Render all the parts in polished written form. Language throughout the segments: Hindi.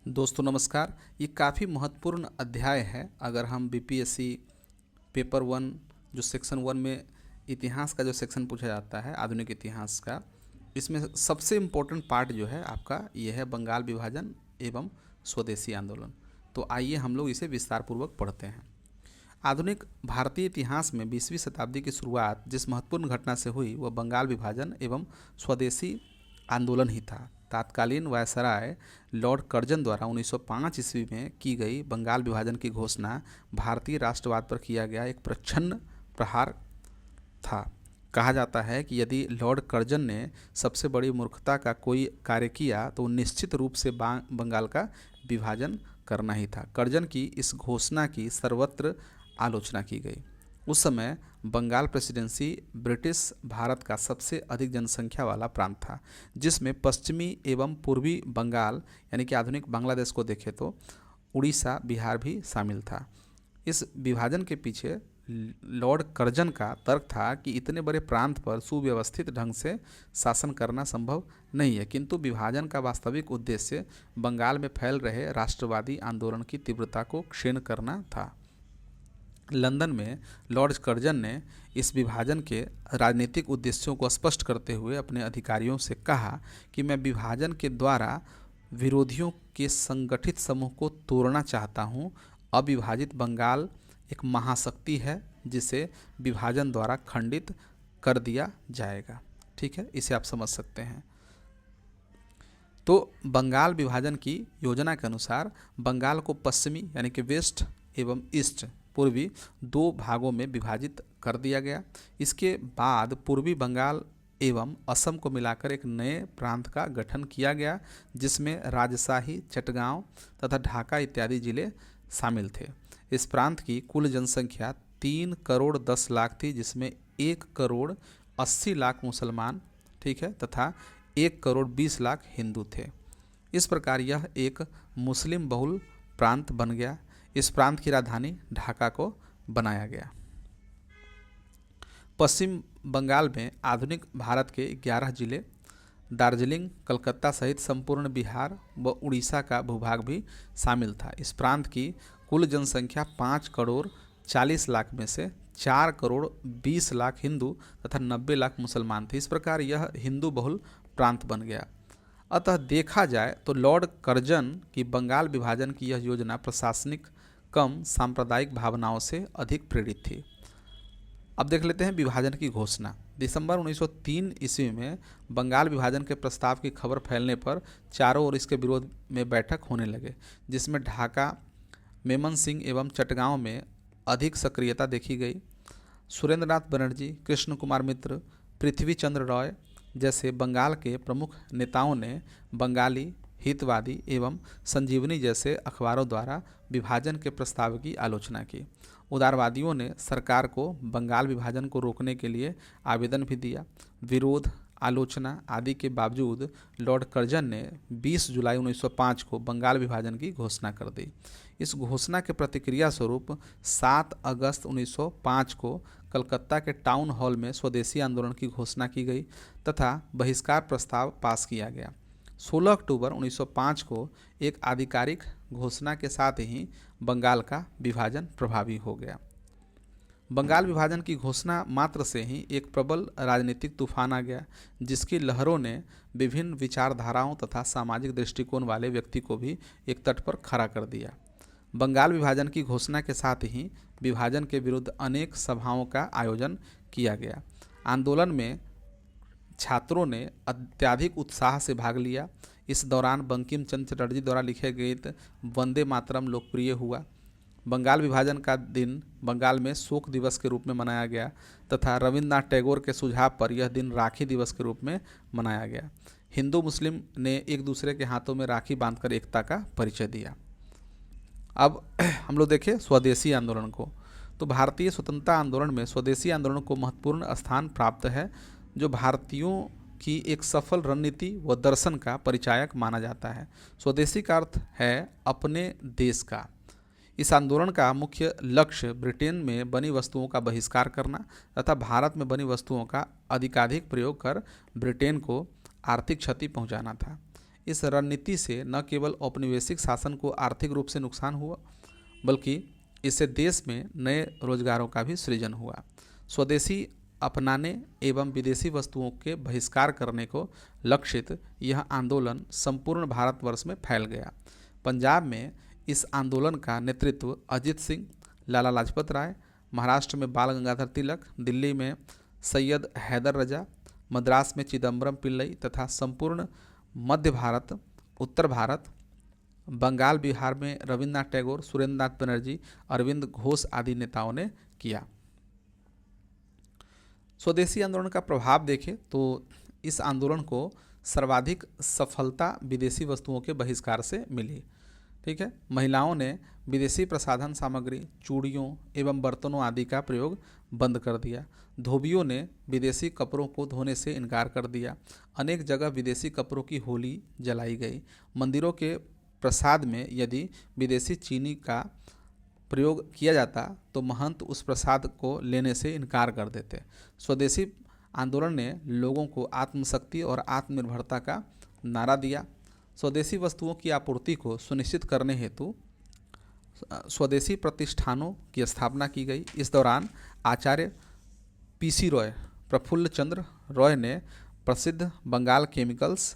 दोस्तों नमस्कार। ये काफ़ी महत्वपूर्ण अध्याय है। अगर हम बीपीएससी पेपर वन जो सेक्शन वन में इतिहास का जो सेक्शन पूछा जाता है आधुनिक इतिहास का, इसमें सबसे इम्पोर्टेंट पार्ट जो है आपका ये है बंगाल विभाजन एवं स्वदेशी आंदोलन। तो आइए हम लोग इसे विस्तार पूर्वक पढ़ते हैं। आधुनिक भारतीय इतिहास में 20वीं शताब्दी की शुरुआत जिस महत्वपूर्ण घटना से हुई वह बंगाल विभाजन एवं स्वदेशी आंदोलन ही था। तत्कालीन वायसराय लॉर्ड कर्जन द्वारा 1905 ईस्वी में की गई बंगाल विभाजन की घोषणा भारतीय राष्ट्रवाद पर किया गया एक प्रच्छन्न प्रहार था। कहा जाता है कि यदि लॉर्ड कर्जन ने सबसे बड़ी मूर्खता का कोई कार्य किया तो निश्चित रूप से बंगाल का विभाजन करना ही था। कर्जन की इस घोषणा की सर्वत्र आलोचना की गई। उस समय बंगाल प्रेसिडेंसी ब्रिटिश भारत का सबसे अधिक जनसंख्या वाला प्रांत था, जिसमें पश्चिमी एवं पूर्वी बंगाल यानी कि आधुनिक बांग्लादेश को देखें तो उड़ीसा, बिहार भी शामिल था। इस विभाजन के पीछे लॉर्ड कर्जन का तर्क था कि इतने बड़े प्रांत पर सुव्यवस्थित ढंग से शासन करना संभव नहीं है, किंतु विभाजन का वास्तविक उद्देश्य बंगाल में फैल रहे राष्ट्रवादी आंदोलन की तीव्रता को क्षीण करना था। लंदन में लॉर्ड कर्जन ने इस विभाजन के राजनीतिक उद्देश्यों को स्पष्ट करते हुए अपने अधिकारियों से कहा कि मैं विभाजन के द्वारा विरोधियों के संगठित समूह को तोड़ना चाहता हूं। अविभाजित बंगाल एक महाशक्ति है जिसे विभाजन द्वारा खंडित कर दिया जाएगा। ठीक है, इसे आप समझ सकते हैं। तो बंगाल विभाजन की योजना के अनुसार बंगाल को पश्चिमी यानी कि वेस्ट एवं ईस्ट पूर्वी दो भागों में विभाजित कर दिया गया। इसके बाद पूर्वी बंगाल एवं असम को मिलाकर एक नए प्रांत का गठन किया गया, जिसमें राजशाही, चटगांव तथा ढाका इत्यादि जिले शामिल थे। इस प्रांत की कुल जनसंख्या 3 करोड़ 10 लाख थी, जिसमें 1 करोड़ 80 लाख मुसलमान, ठीक है, तथा 1 करोड़ 20 लाख हिंदू थे। इस प्रकार यह एक मुस्लिम बहुल प्रांत बन गया। इस प्रांत की राजधानी ढाका को बनाया गया। पश्चिम बंगाल में आधुनिक भारत के 11 जिले, दार्जिलिंग, कलकत्ता सहित संपूर्ण बिहार व उड़ीसा का भूभाग भी शामिल था। इस प्रांत की कुल जनसंख्या 5 करोड़ 40 लाख में से 4 करोड़ 20 लाख हिंदू तथा 90 लाख मुसलमान थे। इस प्रकार यह हिंदू बहुल प्रांत बन गया। अतः देखा जाए तो लॉर्ड कर्जन की बंगाल विभाजन की यह योजना प्रशासनिक कम सांप्रदायिक भावनाओं से अधिक प्रेरित थी। अब देख लेते हैं विभाजन की घोषणा। दिसंबर 1903 ईस्वी में बंगाल विभाजन के प्रस्ताव की खबर फैलने पर चारों ओर इसके विरोध में बैठक होने लगे, जिसमें ढाका, मेमन एवं चटगांव में अधिक सक्रियता देखी गई। सुरेंद्रनाथ बनर्जी, कृष्ण कुमार मित्र, पृथ्वी चंद्र रॉय जैसे बंगाल के प्रमुख नेताओं ने बंगाली हितवादी एवं संजीवनी जैसे अखबारों द्वारा विभाजन के प्रस्ताव की आलोचना की। उदारवादियों ने सरकार को बंगाल विभाजन को रोकने के लिए आवेदन भी दिया। विरोध, आलोचना आदि के बावजूद लॉर्ड कर्जन ने 20 जुलाई 1905 को बंगाल विभाजन की घोषणा कर दी। इस घोषणा के प्रतिक्रिया स्वरूप 7 अगस्त 1905 को कलकत्ता के टाउन हॉल में स्वदेशी आंदोलन की घोषणा की गई तथा बहिष्कार प्रस्ताव पास किया गया। 16 अक्टूबर 1905 को एक आधिकारिक घोषणा के साथ ही बंगाल का विभाजन प्रभावी हो गया। बंगाल विभाजन की घोषणा मात्र से ही एक प्रबल राजनीतिक तूफान आ गया, जिसकी लहरों ने विभिन्न विचारधाराओं तथा सामाजिक दृष्टिकोण वाले व्यक्ति को भी एक तट पर खड़ा कर दिया। बंगाल विभाजन की घोषणा के साथ ही विभाजन के विरुद्ध अनेक सभाओं का आयोजन किया गया। आंदोलन में छात्रों ने अत्यधिक उत्साह से भाग लिया। इस दौरान बंकिम चंद्र चटर्जी द्वारा लिखे गीत वंदे मातरम लोकप्रिय हुआ। बंगाल विभाजन का दिन बंगाल में शोक दिवस के रूप में मनाया गया तथा रविंद्रनाथ टैगोर के सुझाव पर यह दिन राखी दिवस के रूप में मनाया गया। हिंदू मुस्लिम ने एक दूसरे के हाथों में राखी बांधकर एकता का परिचय दिया। अब हम लोग देखें स्वदेशी आंदोलन को। तो भारतीय स्वतंत्रता आंदोलन में स्वदेशी आंदोलन को महत्वपूर्ण स्थान प्राप्त है, जो भारतीयों की एक सफल रणनीति व दर्शन का परिचायक माना जाता है। स्वदेशी का अर्थ है अपने देश का। इस आंदोलन का मुख्य लक्ष्य ब्रिटेन में बनी वस्तुओं का बहिष्कार करना तथा भारत में बनी वस्तुओं का अधिकाधिक प्रयोग कर ब्रिटेन को आर्थिक क्षति पहुंचाना था। इस रणनीति से न केवल औपनिवेशिक शासन को आर्थिक रूप से नुकसान हुआ, बल्कि इससे देश में नए रोजगारों का भी सृजन हुआ। स्वदेशी अपनाने एवं विदेशी वस्तुओं के बहिष्कार करने को लक्षित यह आंदोलन संपूर्ण भारतवर्ष में फैल गया। पंजाब में इस आंदोलन का नेतृत्व अजीत सिंह, लाला लाजपत राय, महाराष्ट्र में बाल गंगाधर तिलक, दिल्ली में सैयद हैदर रजा, मद्रास में चिदम्बरम पिल्लई तथा संपूर्ण मध्य भारत, उत्तर भारत, बंगाल, बिहार में रविन्द्रनाथ टैगोर, सुरेंद्रनाथ बनर्जी, अरविंद घोष आदि नेताओं ने किया। स्वदेशी आंदोलन का प्रभाव देखें तो इस आंदोलन को सर्वाधिक सफलता विदेशी वस्तुओं के बहिष्कार से मिली। ठीक है, महिलाओं ने विदेशी प्रसाधन सामग्री, चूड़ियों एवं बर्तनों आदि का प्रयोग बंद कर दिया। धोबियों ने विदेशी कपड़ों को धोने से इनकार कर दिया। अनेक जगह विदेशी कपड़ों की होली जलाई गई। मंदिरों के प्रसाद में यदि विदेशी चीनी का प्रयोग किया जाता तो महंत उस प्रसाद को लेने से इनकार कर देते। स्वदेशी आंदोलन ने लोगों को आत्मशक्ति और आत्मनिर्भरता का नारा दिया। स्वदेशी वस्तुओं की आपूर्ति को सुनिश्चित करने हेतु स्वदेशी प्रतिष्ठानों की स्थापना की गई। इस दौरान आचार्य पीसी रॉय, प्रफुल्ल चंद्र रॉय ने प्रसिद्ध बंगाल केमिकल्स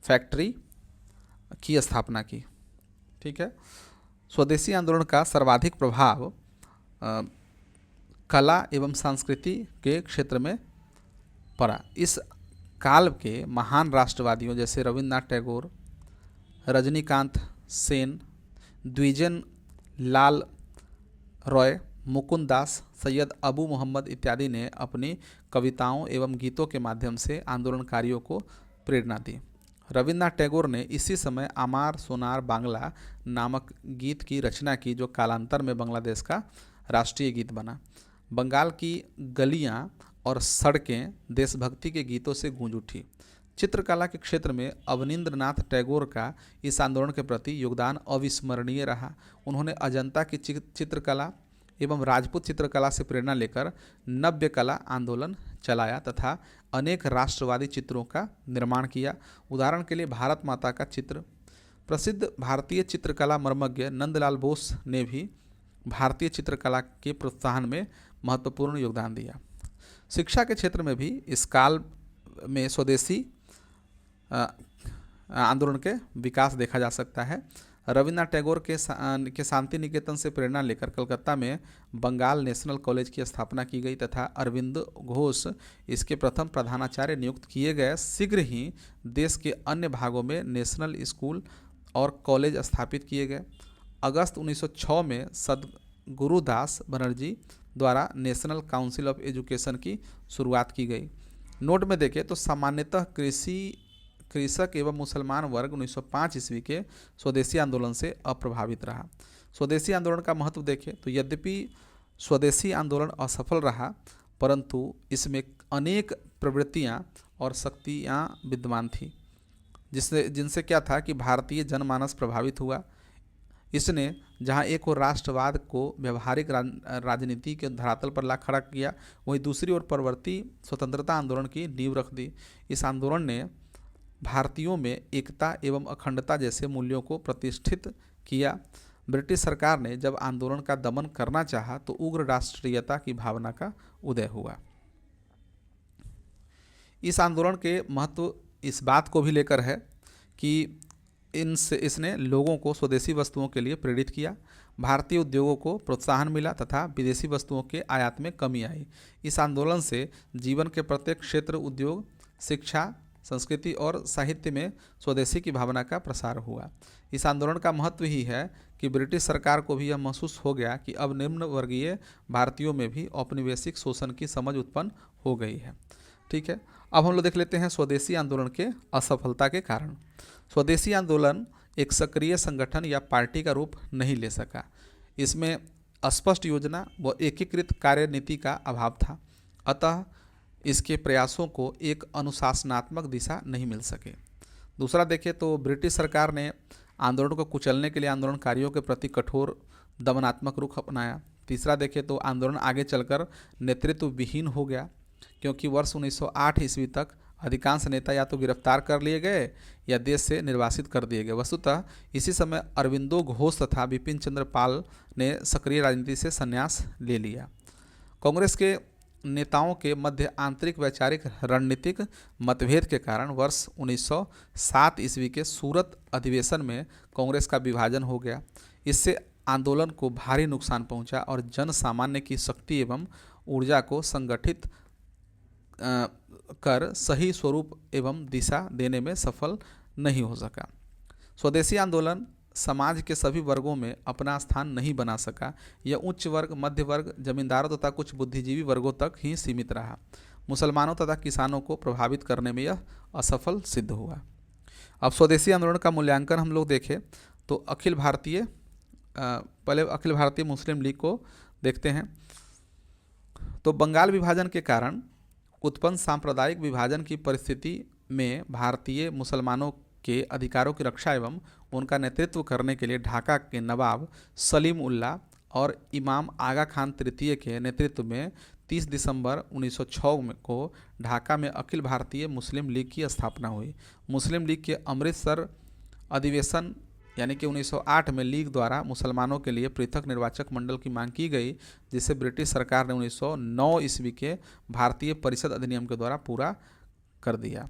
फैक्ट्री की स्थापना की। ठीक है, स्वदेशी आंदोलन का सर्वाधिक प्रभाव कला एवं संस्कृति के क्षेत्र में पड़ा। इस काल के महान राष्ट्रवादियों जैसे रविन्द्रनाथ टैगोर, रजनीकांत सेन, द्विजन लाल रॉय, मुकुंद दास, सैयद अबू मोहम्मद इत्यादि ने अपनी कविताओं एवं गीतों के माध्यम से आंदोलनकारियों को प्रेरणा दी। रविन्द्रनाथ टैगोर ने इसी समय आमार सोनार बांग्ला नामक गीत की रचना की, जो कालांतर में बांग्लादेश का राष्ट्रीय गीत बना। बंगाल की गलियां और सड़कें देशभक्ति के गीतों से गूंज उठी। चित्रकला के क्षेत्र में अवनींद्रनाथ टैगोर का इस आंदोलन के प्रति योगदान अविस्मरणीय रहा। उन्होंने अजंता की चित्रकला एवं राजपूत चित्रकला से प्रेरणा लेकर नव्य कला आंदोलन चलाया तथा अनेक राष्ट्रवादी चित्रों का निर्माण किया। उदाहरण के लिए भारत माता का चित्र। प्रसिद्ध भारतीय चित्रकला मर्मज्ञ नंदलाल बोस ने भी भारतीय चित्रकला के प्रोत्साहन में महत्वपूर्ण योगदान दिया। शिक्षा के क्षेत्र में भी इस काल में स्वदेशी आंदोलन के विकास देखा जा सकता है। रविन्द्रनाथ टैगोर के शांति निकेतन से प्रेरणा लेकर कलकत्ता में बंगाल नेशनल कॉलेज की स्थापना की गई तथा अरविंद घोष इसके प्रथम प्रधानाचार्य नियुक्त किए गए। शीघ्र ही देश के अन्य भागों में नेशनल स्कूल और कॉलेज स्थापित किए गए। अगस्त 1906 में सद्गुरुदास बनर्जी द्वारा नेशनल काउंसिल ऑफ एजुकेशन की शुरुआत की गई। नोट में देखें तो सामान्यतः कृषक एवं मुसलमान वर्ग 1905 ईस्वी के स्वदेशी आंदोलन से अप्रभावित रहा। स्वदेशी आंदोलन का महत्व देखें तो यद्यपि स्वदेशी आंदोलन असफल रहा, परंतु इसमें अनेक प्रवृत्तियां और शक्तियां विद्यमान थी, जिनसे क्या था कि भारतीय जनमानस प्रभावित हुआ। इसने जहां एक और राष्ट्रवाद को व्यवहारिक राजनीति के धरातल पर ला खड़ा किया, वहीं दूसरी ओर परवर्ती स्वतंत्रता आंदोलन की नींव रख दी। इस आंदोलन ने भारतीयों में एकता एवं अखंडता जैसे मूल्यों को प्रतिष्ठित किया। ब्रिटिश सरकार ने जब आंदोलन का दमन करना चाहा तो उग्र राष्ट्रीयता की भावना का उदय हुआ। इस आंदोलन के महत्व इस बात को भी लेकर है कि इसने लोगों को स्वदेशी वस्तुओं के लिए प्रेरित किया, भारतीय उद्योगों को प्रोत्साहन मिला तथा विदेशी वस्तुओं के आयात में कमी आई। इस आंदोलन से जीवन के प्रत्येक क्षेत्र, उद्योग, शिक्षा, संस्कृति और साहित्य में स्वदेशी की भावना का प्रसार हुआ। इस आंदोलन का महत्व ही है कि ब्रिटिश सरकार को भी यह महसूस हो गया कि अब निम्न वर्गीय भारतीयों में भी औपनिवेशिक शोषण की समझ उत्पन्न हो गई है। ठीक है, अब हम लोग देख लेते हैं स्वदेशी आंदोलन के असफलता के कारण। स्वदेशी आंदोलन एक सक्रिय संगठन या पार्टी का रूप नहीं ले सका। इसमें स्पष्ट योजना व एकीकृत कार्यनीति का अभाव था, अतः इसके प्रयासों को एक अनुशासनात्मक दिशा नहीं मिल सके। दूसरा देखें तो ब्रिटिश सरकार ने आंदोलन को कुचलने के लिए आंदोलनकारियों के प्रति कठोर दमनात्मक रुख अपनाया। तीसरा देखें तो आंदोलन आगे चलकर नेतृत्व विहीन हो गया, क्योंकि वर्ष 1908 ईस्वी तक अधिकांश नेता या तो गिरफ्तार कर लिए गए या देश से निर्वासित कर दिए गए। वस्तुतः इसी समय अरविंदो घोष तथा बिपिन चंद्र पाल ने सक्रिय राजनीति से संन्यास ले लिया। कांग्रेस के नेताओं के मध्य आंतरिक वैचारिक रणनीतिक मतभेद के कारण वर्ष 1907 ईस्वी के सूरत अधिवेशन में कांग्रेस का विभाजन हो गया। इससे आंदोलन को भारी नुकसान पहुंचा और जन सामान्य की शक्ति एवं ऊर्जा को संगठित कर सही स्वरूप एवं दिशा देने में सफल नहीं हो सका। स्वदेशी आंदोलन समाज के सभी वर्गों में अपना स्थान नहीं बना सका। यह उच्च वर्ग, मध्य वर्ग, जमींदारों तथा कुछ बुद्धिजीवी वर्गों तक ही सीमित रहा। मुसलमानों तथा किसानों को प्रभावित करने में यह असफल सिद्ध हुआ। अब स्वदेशी आंदोलन का मूल्यांकन हम लोग देखें तो पहले अखिल भारतीय मुस्लिम लीग को देखते हैं। तो बंगाल विभाजन के कारण उत्पन्न सांप्रदायिक विभाजन की परिस्थिति में भारतीय मुसलमानों के अधिकारों की रक्षा एवं उनका नेतृत्व करने के लिए ढाका के नवाब सलीम उल्लाह और इमाम आगा खान तृतीय के नेतृत्व में 30 दिसंबर 1906 को ढाका में अखिल भारतीय मुस्लिम लीग की स्थापना हुई। मुस्लिम लीग के अमृतसर अधिवेशन यानी कि 1908 में लीग द्वारा मुसलमानों के लिए पृथक निर्वाचक मंडल की मांग की गई, जिसे ब्रिटिश सरकार ने 1909 ईस्वी के भारतीय परिषद अधिनियम के द्वारा पूरा कर दिया।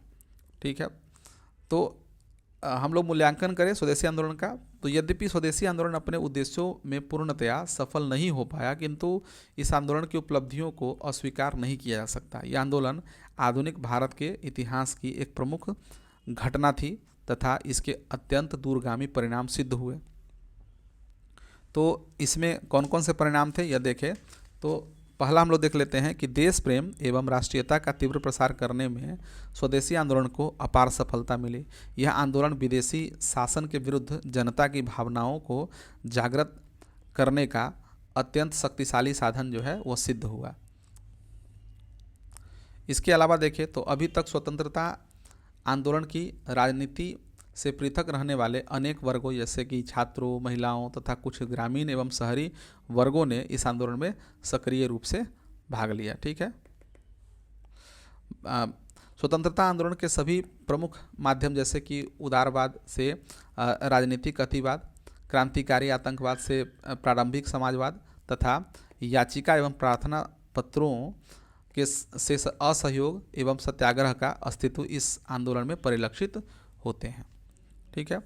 ठीक है, तो हम लोग मूल्यांकन करें स्वदेशी आंदोलन का, तो यद्यपि स्वदेशी आंदोलन अपने उद्देश्यों में पूर्णतया सफल नहीं हो पाया, किंतु इस आंदोलन की उपलब्धियों को अस्वीकार नहीं किया जा सकता। यह आंदोलन आधुनिक भारत के इतिहास की एक प्रमुख घटना थी तथा इसके अत्यंत दूरगामी परिणाम सिद्ध हुए। तो इसमें कौन कौन से परिणाम थे यह देखें तो पहला हम लोग देख लेते हैं कि देश प्रेम एवं राष्ट्रीयता का तीव्र प्रसार करने में स्वदेशी आंदोलन को अपार सफलता मिली। यह आंदोलन विदेशी शासन के विरुद्ध जनता की भावनाओं को जागृत करने का अत्यंत शक्तिशाली साधन जो है वो सिद्ध हुआ। इसके अलावा देखें तो अभी तक स्वतंत्रता आंदोलन की राजनीति से पृथक रहने वाले अनेक वर्गों जैसे कि छात्रों, महिलाओं तथा कुछ ग्रामीण एवं शहरी वर्गों ने इस आंदोलन में सक्रिय रूप से भाग लिया। ठीक है, स्वतंत्रता आंदोलन के सभी प्रमुख माध्यम जैसे कि उदारवाद से राजनीतिक अतिवाद, क्रांतिकारी आतंकवाद से प्रारंभिक समाजवाद तथा याचिका एवं प्रार्थना पत्रों के से असहयोग एवं सत्याग्रह का अस्तित्व इस आंदोलन में परिलक्षित होते हैं। ठीक है,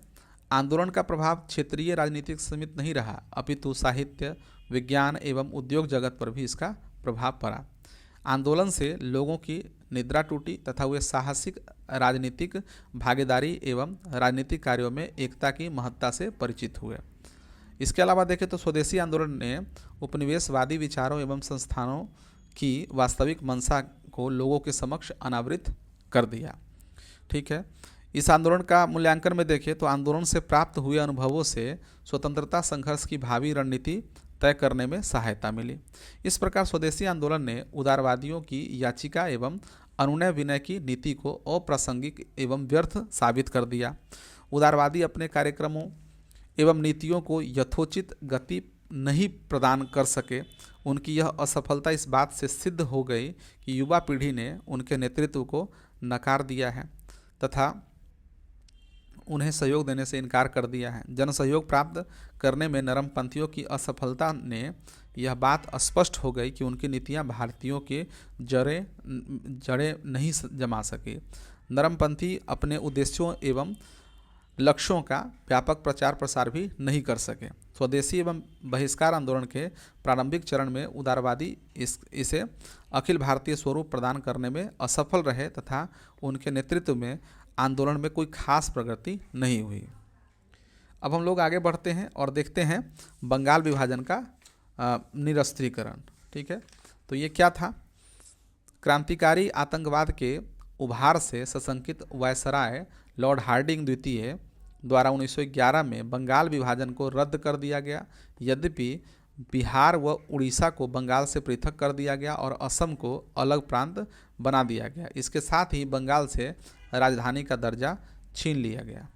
आंदोलन का प्रभाव क्षेत्रीय राजनीतिक सीमित नहीं रहा, अपितु साहित्य, विज्ञान एवं उद्योग जगत पर भी इसका प्रभाव पड़ा। आंदोलन से लोगों की निद्रा टूटी तथा वे साहसिक राजनीतिक भागीदारी एवं राजनीतिक कार्यों में एकता की महत्ता से परिचित हुए। इसके अलावा देखें तो स्वदेशी आंदोलन ने उपनिवेशवादी विचारों एवं संस्थानों की वास्तविक मंशा को लोगों के समक्ष अनावृत कर दिया। ठीक है, इस आंदोलन का मूल्यांकन में देखें तो आंदोलन से प्राप्त हुए अनुभवों से स्वतंत्रता संघर्ष की भावी रणनीति तय करने में सहायता मिली। इस प्रकार स्वदेशी आंदोलन ने उदारवादियों की याचिका एवं अनुनय विनय की नीति को अप्रासंगिक एवं व्यर्थ साबित कर दिया। उदारवादी अपने कार्यक्रमों एवं नीतियों को यथोचित गति नहीं प्रदान कर सके। उनकी यह असफलता इस बात से सिद्ध हो गई कि युवा पीढ़ी ने उनके नेतृत्व को नकार दिया है तथा उन्हें सहयोग देने से इनकार कर दिया है। जन सहयोग प्राप्त करने में नरमपंथियों की असफलता ने यह बात स्पष्ट हो गई कि उनकी नीतियां भारतीयों के जड़ें नहीं जमा सके। नरमपंथी अपने उद्देश्यों एवं लक्ष्यों का व्यापक प्रचार प्रसार भी नहीं कर सके। स्वदेशी एवं बहिष्कार आंदोलन के प्रारंभिक चरण में उदारवादी इसे अखिल भारतीय स्वरूप प्रदान करने में असफल रहे तथा उनके नेतृत्व में आंदोलन में कोई खास प्रगति नहीं हुई। अब हम लोग आगे बढ़ते हैं और देखते हैं बंगाल विभाजन का निरस्त्रीकरण। ठीक है, तो ये क्या था? क्रांतिकारी आतंकवाद के उभार से सशंकित वायसराय लॉर्ड हार्डिंग द्वितीय द्वारा 1911 में बंगाल विभाजन को रद्द कर दिया गया। यद्यपि बिहार व उड़ीसा को बंगाल से पृथक कर दिया गया और असम को अलग प्रांत बना दिया गया। इसके साथ ही बंगाल से राजधानी का दर्जा छीन लिया गया।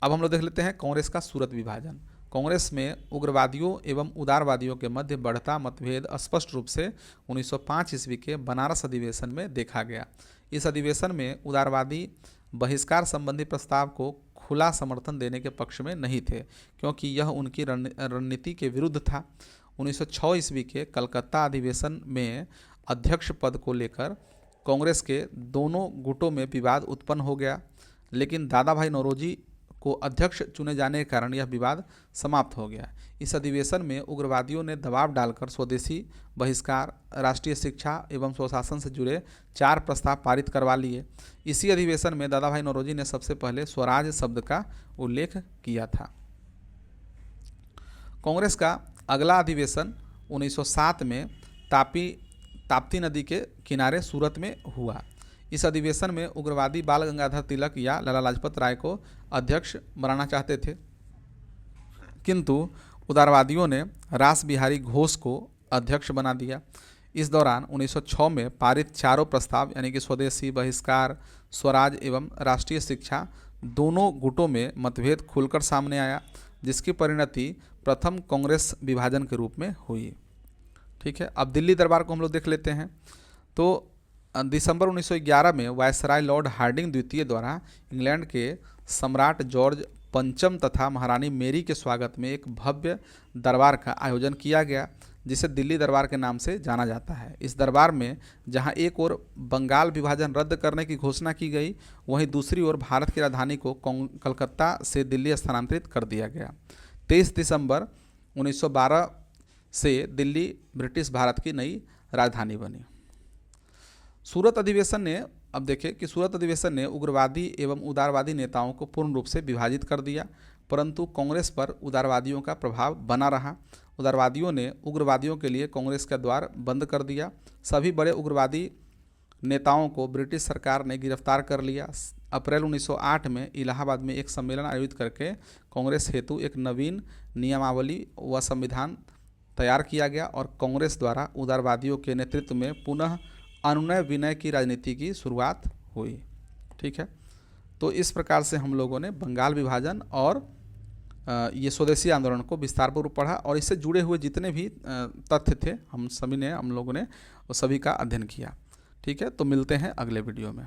अब हम लोग देख लेते हैं कांग्रेस का सूरत विभाजन। कांग्रेस में उग्रवादियों एवं उदारवादियों के मध्य बढ़ता मतभेद स्पष्ट रूप से 1905 ईस्वी के बनारस अधिवेशन में देखा गया। इस अधिवेशन में उदारवादी बहिष्कार संबंधी प्रस्ताव को खुला समर्थन देने के पक्ष में नहीं थे, क्योंकि यह उनकी रणनीति के विरुद्ध था। 1906 ईस्वी के कलकत्ता अधिवेशन में अध्यक्ष पद को लेकर कांग्रेस के दोनों गुटों में विवाद उत्पन्न हो गया, लेकिन दादा भाई नौरोजी को अध्यक्ष चुने जाने के कारण यह विवाद समाप्त हो गया। इस अधिवेशन में उग्रवादियों ने दबाव डालकर स्वदेशी बहिष्कार, राष्ट्रीय शिक्षा एवं स्वशासन से जुड़े 4 प्रस्ताव पारित करवा लिए। इसी अधिवेशन में दादा भाई नौरोजी ने सबसे पहले स्वराज शब्द का उल्लेख किया था। कांग्रेस का अगला अधिवेशन 1907 में ताप्ती नदी के किनारे सूरत में हुआ। इस अधिवेशन में उग्रवादी बाल गंगाधर तिलक या लाला लाजपत राय को अध्यक्ष बनाना चाहते थे, किंतु उदारवादियों ने रास बिहारी घोष को अध्यक्ष बना दिया। इस दौरान 1906 में पारित चारों प्रस्ताव यानी कि स्वदेशी बहिष्कार, स्वराज एवं राष्ट्रीय शिक्षा दोनों गुटों में मतभेद खुलकर सामने आया, जिसकी परिणति प्रथम कांग्रेस विभाजन के रूप में हुई। ठीक है, अब दिल्ली दरबार को हम लोग देख लेते हैं। तो दिसंबर 1911 में वायसराय लॉर्ड हार्डिंग द्वितीय द्वारा इंग्लैंड के सम्राट जॉर्ज पंचम तथा महारानी मेरी के स्वागत में एक भव्य दरबार का आयोजन किया गया, जिसे दिल्ली दरबार के नाम से जाना जाता है। इस दरबार में जहां एक ओर बंगाल विभाजन रद्द करने की घोषणा की गई, वहीं दूसरी ओर भारत की राजधानी को कलकत्ता से दिल्ली स्थानांतरित कर दिया गया। 23 दिसंबर 1912 से दिल्ली ब्रिटिश भारत की नई राजधानी बनी। सूरत अधिवेशन ने, अब देखें कि सूरत अधिवेशन ने उग्रवादी एवं उदारवादी नेताओं को पूर्ण रूप से विभाजित कर दिया, परंतु कांग्रेस पर उदारवादियों का प्रभाव बना रहा। उदारवादियों ने उग्रवादियों के लिए कांग्रेस का द्वार बंद कर दिया। सभी बड़े उग्रवादी नेताओं को ब्रिटिश सरकार ने गिरफ्तार कर लिया। अप्रैल 1908 में इलाहाबाद में एक सम्मेलन आयोजित करके कांग्रेस हेतु एक नवीन नियमावली व संविधान तैयार किया गया और कांग्रेस द्वारा उदारवादियों के नेतृत्व में पुनः अनुनय विनय की राजनीति की शुरुआत हुई। ठीक है, तो इस प्रकार से हम लोगों ने बंगाल विभाजन और ये स्वदेशी आंदोलन को विस्तारपूर्वक पढ़ा और इससे जुड़े हुए जितने भी तथ्य थे हम लोगों ने वो सभी का अध्ययन किया। ठीक है, तो मिलते हैं अगले वीडियो में।